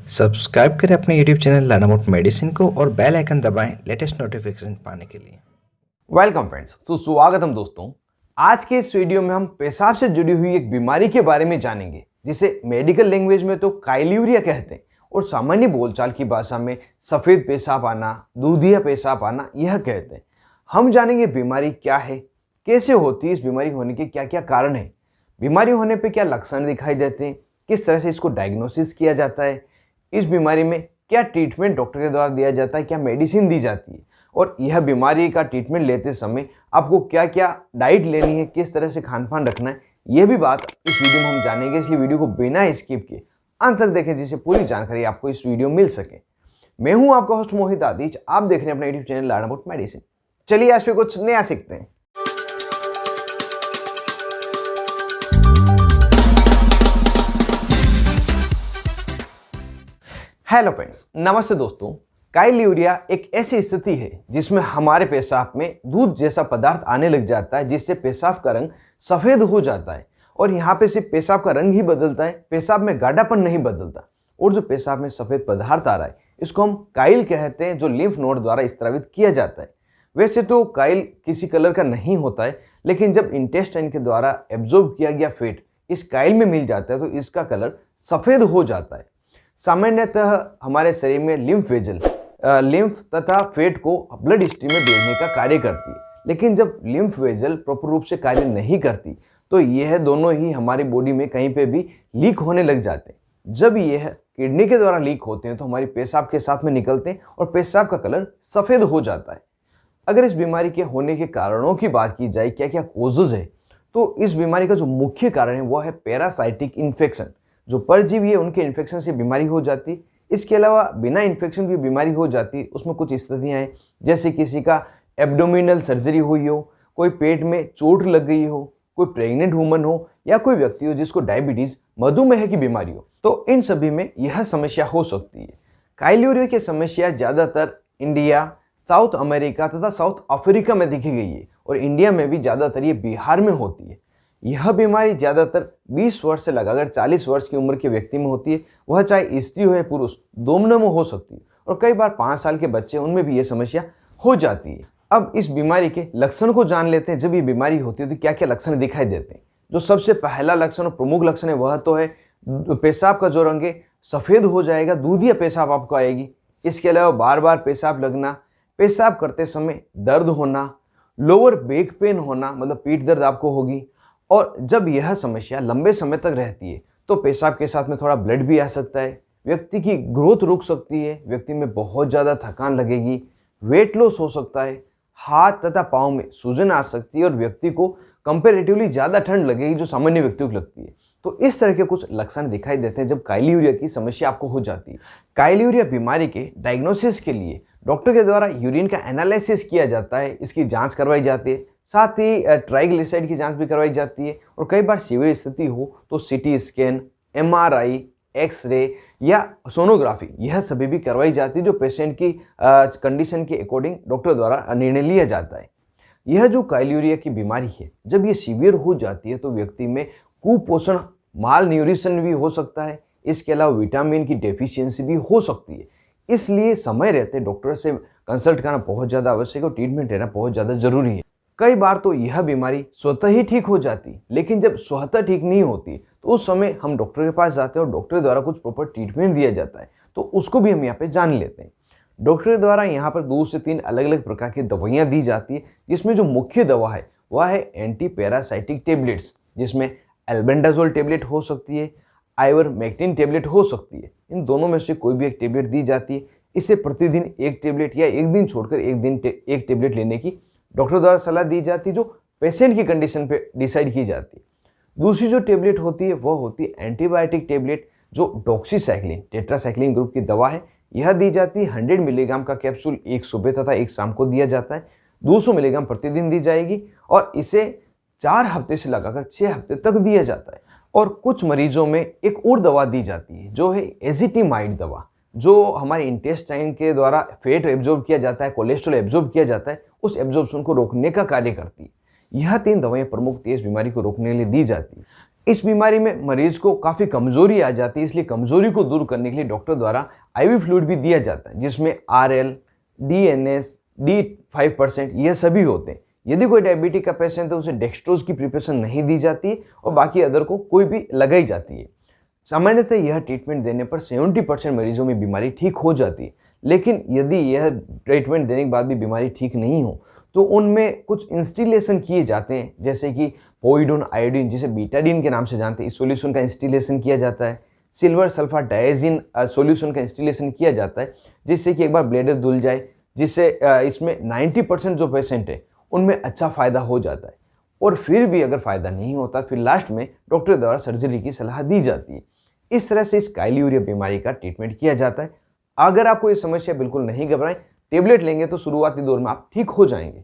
Subscribe करें अपने YouTube channel लानामोट medicine को और बेल आइकन दबाएं लेटेस्ट नोटिफिकेशन पाने के लिए। वेलकम फ्रेंड्स, तो स्वागतम दोस्तों। आज के इस वीडियो में हम पेशाब से जुड़ी हुई एक बीमारी के बारे में जानेंगे जिसे मेडिकल लैंग्वेज में तो काइल्यूरिया कहते हैं और सामान्य बोलचाल की भाषा में सफ़ेद पेशाब आना, दूधिया पेशाब आना यह कहते हैं। हम जानेंगे बीमारी क्या है, कैसे होती है, इस बीमारी होने के क्या क्या कारण है, बीमारी होने पर क्या लक्षण दिखाई देते हैं, किस तरह से इसको डायग्नोसिस किया जाता है, इस बीमारी में क्या ट्रीटमेंट डॉक्टर के द्वारा दिया जाता है, क्या मेडिसिन दी जाती है और यह बीमारी का ट्रीटमेंट लेते समय आपको क्या क्या डाइट लेनी है, किस तरह से खान पान रखना है, यह भी बात इस वीडियो में हम जानेंगे। इसलिए वीडियो को बिना स्किप किए अंत तक देखें जिससे पूरी जानकारी आपको इस वीडियो मिल सके। मैं हूं आपका होस्ट मोहित आदिच, आप देख रहे हैं अपना YouTube channel learn about medicine. चलिए आज पे कुछ नया सीखते हैं। हेलो फ्रेंड्स, नमस्ते दोस्तों। काइल्यूरिया एक ऐसी स्थिति है जिसमें हमारे पेशाब में दूध जैसा पदार्थ आने लग जाता है जिससे पेशाब का रंग सफ़ेद हो जाता है और यहाँ पे सिर्फ पेशाब का रंग ही बदलता है, पेशाब में गाढ़ापन नहीं बदलता। और जो पेशाब में सफ़ेद पदार्थ आ रहा है इसको हम काइल कहते हैं, जो लिम्फ नोड द्वारा स्त्रावित किया जाता है। वैसे तो काइल किसी कलर का नहीं होता है, लेकिन जब इंटेस्टाइन के द्वारा एब्जॉर्ब किया गया फैट इस काइल में मिल जाता है तो इसका कलर सफ़ेद हो जाता है। सामान्यतः हमारे शरीर में लिम्फ वेजल लिम्फ तथा फैट को ब्लड स्ट्रीम में भेजने का कार्य करती है, लेकिन जब लिम्फ वेजल प्रॉपर रूप से कार्य नहीं करती तो यह दोनों ही हमारी बॉडी में कहीं पे भी लीक होने लग जाते हैं। जब यह किडनी के द्वारा लीक होते हैं तो हमारी पेशाब के साथ में निकलते हैं और पेशाब का कलर सफ़ेद हो जाता है। अगर इस बीमारी के होने के कारणों की बात की जाए, क्या क्या कोजेज है, तो इस बीमारी का जो मुख्य कारण है वह है पैरासाइटिक इन्फेक्शन। जो परजीवी है उनके इन्फेक्शन से बीमारी हो जाती है। इसके अलावा बिना इन्फेक्शन भी बीमारी हो जाती है। उसमें कुछ स्थितियाँ हैं, जैसे किसी का एब्डोमिनल सर्जरी हुई हो, कोई पेट में चोट लग गई हो, कोई प्रेग्नेंट वुमन हो या कोई व्यक्ति हो जिसको डायबिटीज़ मधुमेह की बीमारी हो, तो इन सभी में यह समस्या हो सकती है। काइल्यूरिया की समस्या ज़्यादातर इंडिया, साउथ अमेरिका तथा साउथ अफ्रीका में देखी गई है और इंडिया में भी ज़्यादातर ये बिहार में होती है। यह बीमारी ज़्यादातर 20 वर्ष से लगाकर 40 वर्ष की उम्र के व्यक्ति में होती है, वह चाहे स्त्री हो या पुरुष, दोनों में हो सकती है और कई बार 5 साल के बच्चे उनमें भी यह समस्या हो जाती है। अब इस बीमारी के लक्षण को जान लेते हैं। जब ये बीमारी होती है तो क्या क्या लक्षण दिखाई देते हैं। जो सबसे पहला लक्षण और प्रमुख लक्षण है वह तो है पेशाब का जो रंग है सफ़ेद हो जाएगा, दूधिया पेशाब आपको आएगी। इसके अलावा बार बार पेशाब लगना, पेशाब करते समय दर्द होना, लोअर बैक पेन होना, मतलब पीठ दर्द आपको होगी। और जब यह समस्या लंबे समय तक रहती है तो पेशाब के साथ में थोड़ा ब्लड भी आ सकता है, व्यक्ति की ग्रोथ रुक सकती है, व्यक्ति में बहुत ज़्यादा थकान लगेगी, वेट लॉस हो सकता है, हाथ तथा पाँव में सूजन आ सकती है और व्यक्ति को कंपैरेटिवली ज़्यादा ठंड लगेगी जो सामान्य व्यक्तियों को लगती है। तो इस तरह के कुछ लक्षण दिखाई देते हैं जब काइल्यूरिया की समस्या आपको हो जाती है। काइल्यूरिया बीमारी के डायग्नोसिस के लिए डॉक्टर के द्वारा यूरिन का एनालिसिस किया जाता है, इसकी जांच करवाई जाती है, साथ ही ट्राइग्लिसराइड की जांच भी करवाई जाती है और कई बार सीवियर स्थिति हो तो सीटी स्कैन, एमआरआई, एक्सरे या सोनोग्राफी यह सभी भी करवाई जाती है, जो पेशेंट की कंडीशन के अकॉर्डिंग डॉक्टर द्वारा निर्णय लिया जाता है। यह जो काइल्यूरिया की बीमारी है जब ये सीवियर हो जाती है तो व्यक्ति में कुपोषण, माल न्यूट्रिशन भी हो सकता है। इसके अलावा विटामिन की डेफिशिएंसी भी हो सकती है। इसलिए समय रहते डॉक्टर से कंसल्ट करना बहुत ज़्यादा आवश्यक है और ट्रीटमेंट लेना बहुत ज़्यादा ज़रूरी है। कई बार तो यह बीमारी स्वतः ही ठीक हो जाती, लेकिन जब स्वतः ठीक नहीं होती तो उस समय हम डॉक्टर के पास जाते हैं और डॉक्टर द्वारा कुछ प्रॉपर ट्रीटमेंट दिया जाता है, तो उसको भी हम यहाँ पे जान लेते हैं। डॉक्टर द्वारा यहाँ पर 2 से 3 अलग अलग प्रकार की दवाइयाँ दी जाती है, जिसमें जो मुख्य दवा है वह है एंटी पैरासाइटिक टेबलेट्स, जिसमें एल्बेंडाजोल टेबलेट हो सकती है, आइवरमेक्टिन टेबलेट हो सकती है। इन दोनों में से कोई भी एक टेबलेट दी जाती है। इसे प्रतिदिन एक टेबलेट या एक दिन छोड़कर एक दिन एक टेबलेट लेने की डॉक्टर द्वारा सलाह दी जाती है, जो पेशेंट की कंडीशन पे डिसाइड की जाती है। दूसरी जो टेबलेट होती है वह होती है एंटीबायोटिक टेबलेट, जो डॉक्सीसाइक्लिन टेट्रासाइक्लिन ग्रुप की दवा है। यह दी जाती है 100 मिलीग्राम का कैप्सूल एक सुबह तथा एक शाम को दिया जाता है। 200 मिलीग्राम प्रतिदिन दी जाएगी और इसे 4 हफ्ते से लगाकर 6 हफ्ते तक दिया जाता है। और कुछ मरीजों में एक और दवा दी जाती है जो है एजिटिमाइड दवा, जो हमारे इंटेस्टाइन के द्वारा फैट एब्जॉर्ब किया जाता है, कोलेस्ट्रॉल एब्जॉर्ब किया जाता है, उस एब्जॉर्प्शन को रोकने का कार्य करती है। यह 3 दवाएं प्रमुख इस बीमारी को रोकने के लिए दी जाती है। इस बीमारी में मरीज को काफ़ी कमजोरी आ जाती है, इसलिए कमजोरी को दूर करने के लिए डॉक्टर द्वारा आईवी फ्लूइड भी दिया जाता है, जिसमें RL, DNS, D5% ये सभी होते हैं। यदि कोई डायबिटिक का पेशेंट है, उसे डेक्सट्रोज की प्रिपरेशन नहीं दी जाती और बाकी अदर को कोई भी लगाई जाती है। सामान्यतः यह ट्रीटमेंट देने पर 70% मरीजों में बीमारी ठीक हो जाती है, लेकिन यदि यह ट्रीटमेंट देने के बाद भी बीमारी ठीक नहीं हो तो उनमें कुछ इंस्टिलेशन किए जाते हैं, जैसे कि पोविडोन आयोडीन, जिसे बीटाडीन के नाम से जानते हैं, इस सॉल्यूशन का इंस्टिलेशन किया जाता है। सिल्वर सल्फर डायजीन सॉल्यूशन का इंस्टिलेशन किया जाता है, जिससे कि एक बार ब्लेडर धुल जाए, जिससे इसमें 90% जो पेशेंट है उनमें अच्छा फ़ायदा हो जाता है। और फिर भी अगर फ़ायदा नहीं होता, फिर लास्ट में डॉक्टर द्वारा सर्जरी की सलाह दी जाती है। इस तरह से इस काइलियूरिया बीमारी का ट्रीटमेंट किया जाता है। अगर आपको ये समस्या, बिल्कुल नहीं घबराएं, टेबलेट लेंगे तो शुरुआती दौर में आप ठीक हो जाएंगे।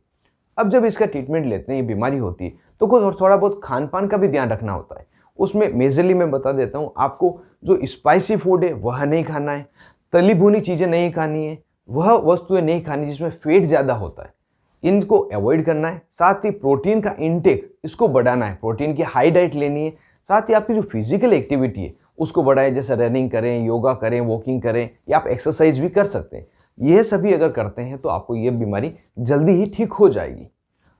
अब जब इसका ट्रीटमेंट लेते हैं, ये बीमारी होती है, तो कुछ थोड़ा बहुत खान पान का भी ध्यान रखना होता है। उसमें मेजरली मैं बता देता हूँ आपको, जो स्पाइसी फूड है वह नहीं खाना है, तली भुनी चीज़ें नहीं खानी है, वह वस्तुएं नहीं खानी जिसमें फैट ज़्यादा होता है, इनको अवॉइड करना है। साथ ही प्रोटीन का इंटेक इसको बढ़ाना है, प्रोटीन की हाई डाइट लेनी है। साथ ही आपकी जो फिजिकल एक्टिविटी है उसको बढ़ाएं, जैसे रनिंग करें, योगा करें, वॉकिंग करें, या आप एक्सरसाइज भी कर सकते हैं। यह सभी अगर करते हैं तो आपको यह बीमारी जल्दी ही ठीक हो जाएगी।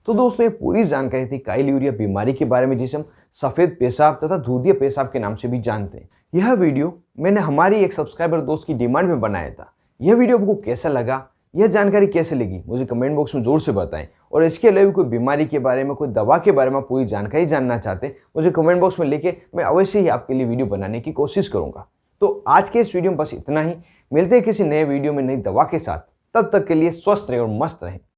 तो दोस्तों, ये पूरी जानकारी थी काइलियूरिया बीमारी के बारे में, जिसे हम सफ़ेद पेशाब तथा दूधिया पेशाब के नाम से भी जानते हैं। यह वीडियो मैंने हमारी एक सब्सक्राइबर दोस्त की डिमांड में बनाया था। यह वीडियो आपको कैसा लगा, यह जानकारी कैसे लगी, मुझे कमेंट बॉक्स में जोर से बताएं। और इसके अलावा कोई बीमारी के बारे में, कोई दवा के बारे में पूरी जानकारी जानना चाहते हैं, मुझे कमेंट बॉक्स में लिखे, मैं अवश्य ही आपके लिए वीडियो बनाने की कोशिश करूंगा। तो आज के इस वीडियो में बस इतना ही। मिलते हैं किसी नए वीडियो में नई दवा के साथ। तब तक के लिए स्वस्थ रहें और मस्त रहें।